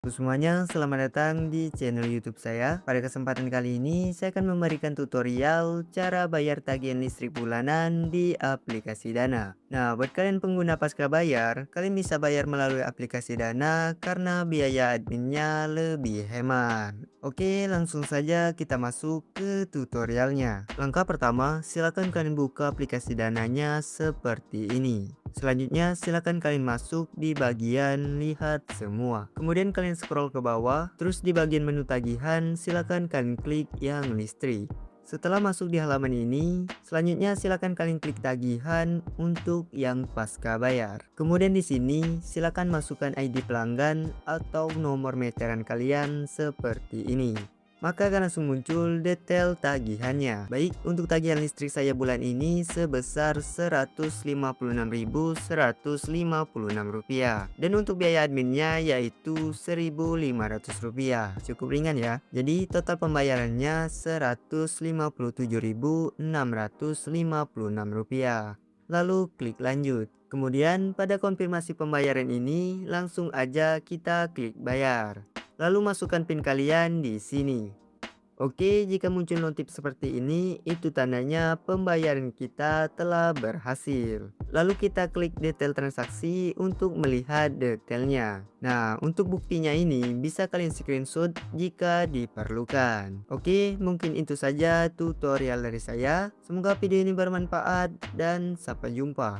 Halo semuanya, selamat datang di channel YouTube saya. Pada kesempatan kali ini, saya akan memberikan tutorial cara bayar tagihan listrik bulanan di aplikasi Dana. Nah, buat kalian pengguna Pascabayar, kalian bisa bayar melalui aplikasi Dana karena biaya adminnya lebih hemat. Oke, langsung saja kita masuk ke tutorialnya. Langkah pertama, silakan kalian buka aplikasi Dananya seperti ini. Selanjutnya, silakan kalian masuk di bagian lihat semua. Kemudian kalian scroll ke bawah, terus di bagian menu tagihan, silakan kalian klik yang listrik. Setelah masuk di halaman ini, selanjutnya silakan kalian klik tagihan untuk yang pasca bayar. Kemudian di sini, silakan masukkan ID pelanggan atau nomor meteran kalian seperti ini. Maka akan langsung muncul detail tagihannya. Baik, untuk tagihan listrik saya bulan ini sebesar Rp155.156. Dan untuk biaya adminnya yaitu Rp1.500. Cukup ringan ya. Jadi total pembayarannya Rp157.656. Lalu klik lanjut. Kemudian pada konfirmasi pembayaran ini langsung aja kita klik bayar. Lalu masukkan PIN kalian di sini. Oke, jika muncul notif seperti ini, itu tandanya pembayaran kita telah berhasil. Lalu kita klik detail transaksi untuk melihat detailnya. Nah, untuk buktinya ini bisa kalian screenshot jika diperlukan. Oke, mungkin itu saja tutorial dari saya. Semoga video ini bermanfaat dan sampai jumpa.